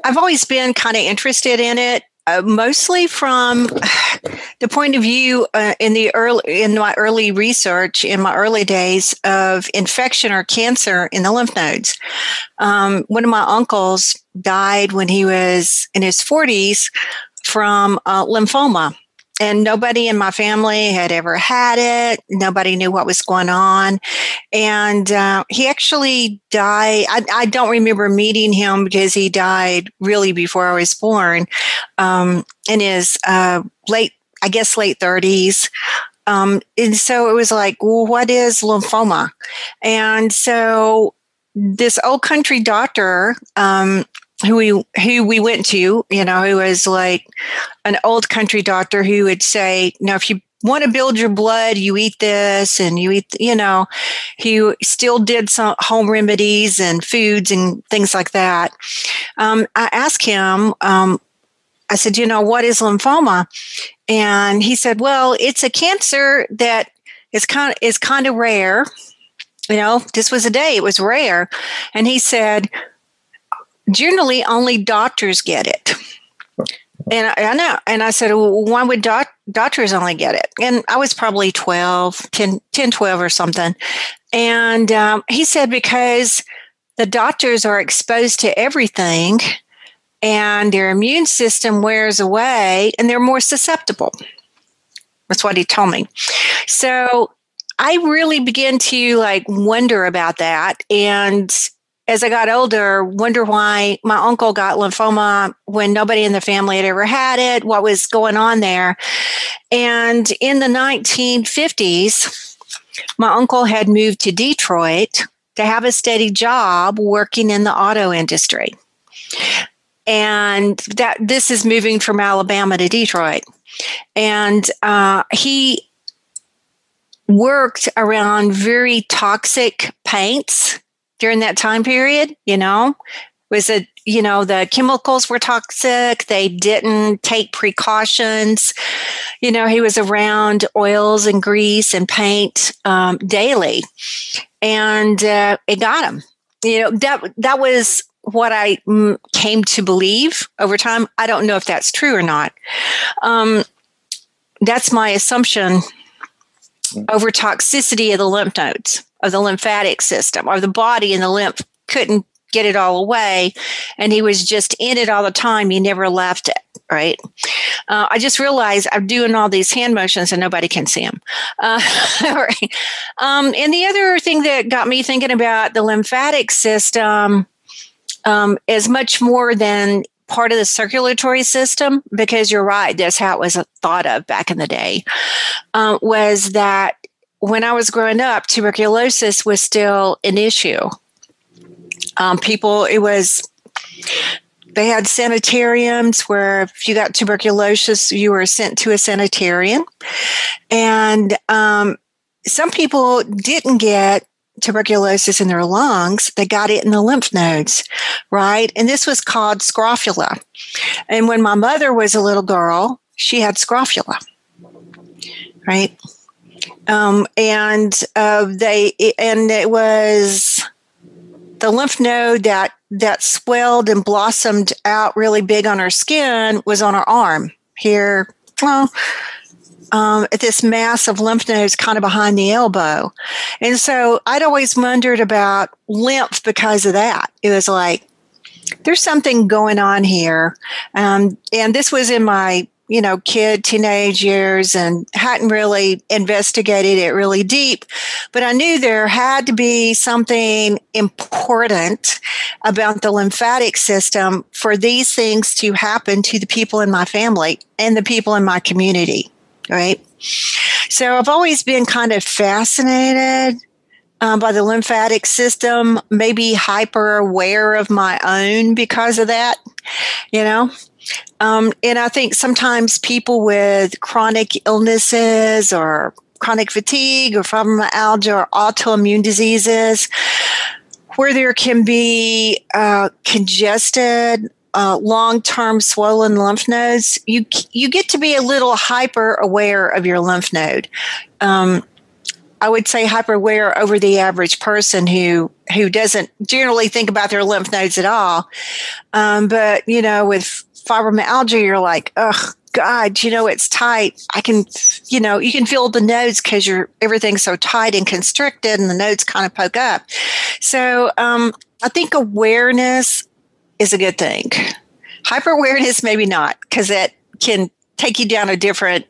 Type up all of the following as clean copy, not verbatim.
I've always been kind of interested in it, mostly from the point of view in my early research in my early days of infection or cancer in the lymph nodes. One of my uncles died when he was in his 40s from lymphoma. And nobody in my family had ever had it. Nobody knew what was going on. And he actually died. I don't remember meeting him because he died really before I was born, in his late 30s. And so it was like, well, what is lymphoma? And so this old country doctor, who we went to, who was like an old country doctor who would say, if you want to build your blood, you eat this and you eat, he still did some home remedies and foods and things like that. I asked him, I said, what is lymphoma? And he said, well, it's a cancer that is kind of rare. This was a day, it was rare. And he said, generally, only doctors get it. And I know. And I said, well, why would doctors only get it? And I was probably 12 or something. And he said, because the doctors are exposed to everything and their immune system wears away and they're more susceptible. That's what he told me. So I really began to wonder about that. And as I got older, wonder why my uncle got lymphoma when nobody in the family had ever had it, what was going on there. And in the 1950s, my uncle had moved to Detroit to have a steady job working in the auto industry. And this is moving from Alabama to Detroit. And he worked around very toxic paints during that time period. The chemicals were toxic. They didn't take precautions. He was around oils and grease and paint daily, and it got him. That was what I came to believe over time. I don't know if that's true or not. That's my assumption over toxicity of the lymph nodes, of the lymphatic system, or the body, and the lymph couldn't get it all away, and he was just in it all the time. He never left it, right? I just realized I'm doing all these hand motions and nobody can see them. Right. And the other thing that got me thinking about the lymphatic system is much more than part of the circulatory system, because you're right, that's how it was thought of back in the day, was that when I was growing up, tuberculosis was still an issue. They had sanitariums where if you got tuberculosis, you were sent to a sanitarium. And some people didn't get tuberculosis in their lungs, they got it in the lymph nodes, right? And this was called Scrophula. And when my mother was a little girl, she had Scrophula, right? It was the lymph node that swelled and blossomed out really big on her skin was on her arm here. This mass of lymph nodes kind of behind the elbow. And so I'd always wondered about lymph because of that. It was like, there's something going on here. And this was in my, teenage years, and hadn't really investigated it really deep. But I knew there had to be something important about the lymphatic system for these things to happen to the people in my family and the people in my community. Right. So I've always been kind of fascinated by the lymphatic system, maybe hyper aware of my own because of that, And I think sometimes people with chronic illnesses or chronic fatigue or fibromyalgia or autoimmune diseases, where there can be congested, long-term swollen lymph nodes, you get to be a little hyper aware of your lymph node. I would say hyper aware over the average person who doesn't generally think about their lymph nodes at all. But with fibromyalgia, you're like, oh God, it's tight. I can, you can feel the nodes because everything's so tight and constricted, and the nodes kind of poke up. So I think awareness is a good thing. Hyper awareness, maybe not, because that can take you down a different,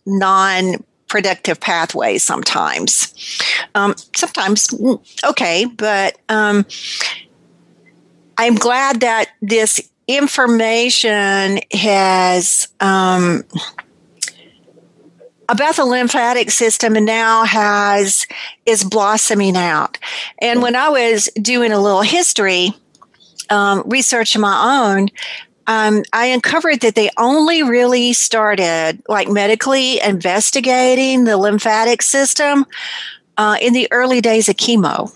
non-productive pathways sometimes. Sometimes, okay, but I'm glad that this information has about the lymphatic system and now is blossoming out. And when I was doing a little history research of my own, I uncovered that they only really started medically investigating the lymphatic system in the early days of chemo,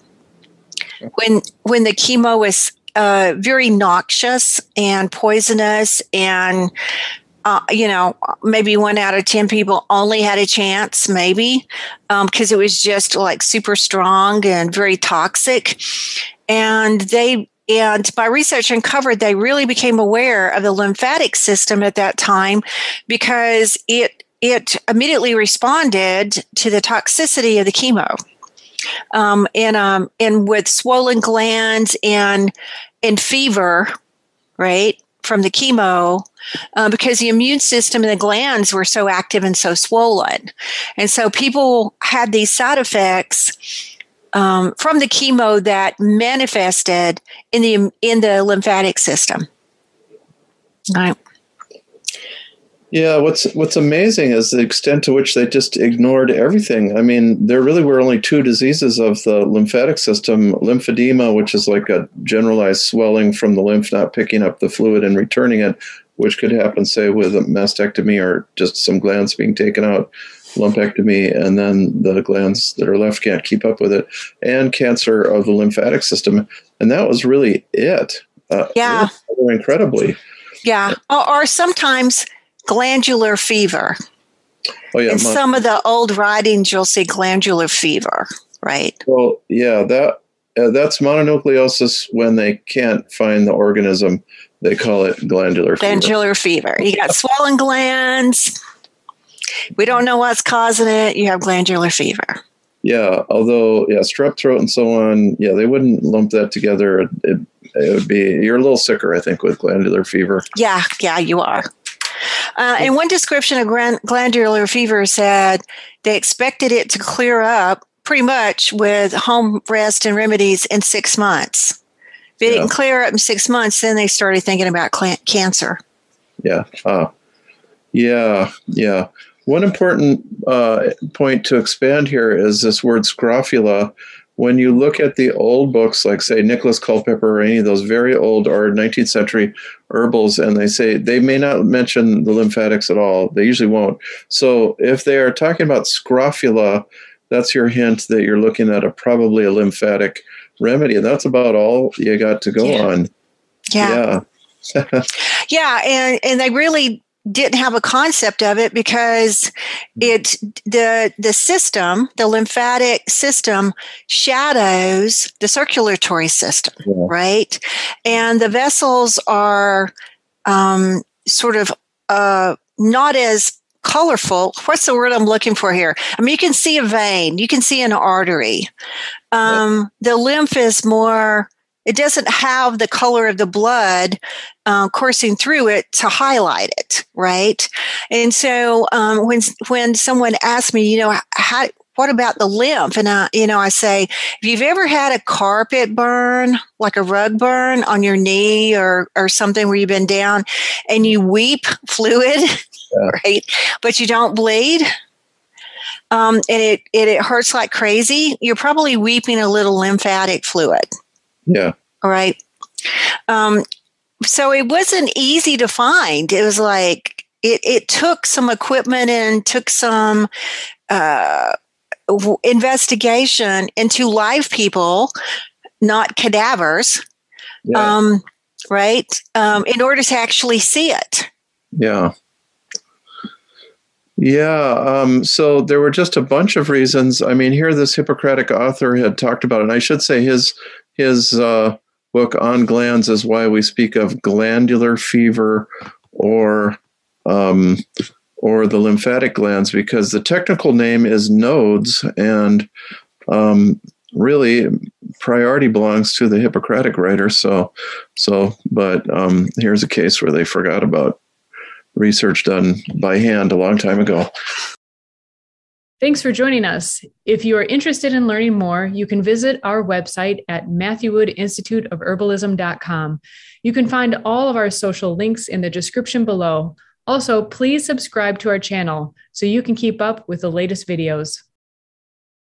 when the chemo was very noxious and poisonous, and maybe 1 out of 10 people only had a chance, maybe, because it was just super strong and very toxic. And my research uncovered they really became aware of the lymphatic system at that time because it immediately responded to the toxicity of the chemo. And with swollen glands and fever, right, from the chemo, because the immune system and the glands were so active and so swollen. And so people had these side effects from the chemo that manifested in the lymphatic system. All right. Yeah, what's amazing is the extent to which they just ignored everything. I mean, there really were only 2 diseases of the lymphatic system: lymphedema, which is like a generalized swelling from the lymph not picking up the fluid and returning it, which could happen, say, with a mastectomy or just some glands being taken out, lumpectomy, and then the glands that are left can't keep up with it, and cancer of the lymphatic system. And that was really it. Yeah. Incredibly. Yeah. Or sometimes glandular fever. Oh, yeah. In some of the old writings, you'll see glandular fever, right? Well, yeah, that's mononucleosis when they can't find the organism. They call it glandular fever. Glandular fever. You got swollen glands. We don't know what's causing it. You have glandular fever. Yeah, although, strep throat and so on, they wouldn't lump that together. It would be, you're a little sicker, I think, with glandular fever. Yeah, you are. And one description of glandular fever said they expected it to clear up pretty much with home rest and remedies in 6 months. If it didn't clear up in 6 months, then they started thinking about cancer. Yeah. Yeah. One important point to expand here is this word Scrophula. When you look at the old books, like, say, Nicholas Culpeper or any of those very old or 19th century herbals, and they say they may not mention the lymphatics at all. They usually won't. So if they are talking about Scrophula, that's your hint that you're looking at probably a lymphatic remedy. And that's about all you got to go on. Yeah. And they really didn't have a concept of it because the system, the lymphatic system, shadows the circulatory system, right? And the vessels are sort of not as colorful. What's the word I'm looking for here? I mean, you can see a vein, you can see an artery. The lymph is more. It doesn't have the color of the blood coursing through it to highlight it, right? And so when someone asks me, what about the lymph? And I say, if you've ever had a carpet burn, like a rug burn on your knee or something where you've been down and you weep fluid, right? But you don't bleed. And it hurts like crazy. You're probably weeping a little lymphatic fluid. Yeah. All right. So it wasn't easy to find. It was like it took some equipment and took some investigation into live people, not cadavers, right? In order to actually see it. Yeah. Yeah. So there were just a bunch of reasons. I mean, here this Hippocratic author had talked about it. And I should say his book on glands is why we speak of glandular fever or the lymphatic glands, because the technical name is nodes, and really priority belongs to the Hippocratic writer. But here's a case where they forgot about research done by hand a long time ago. Thanks for joining us. If you are interested in learning more, you can visit our website at M.Wood.com. You can find all of our social links in the description below. Also, please subscribe to our channel so you can keep up with the latest videos.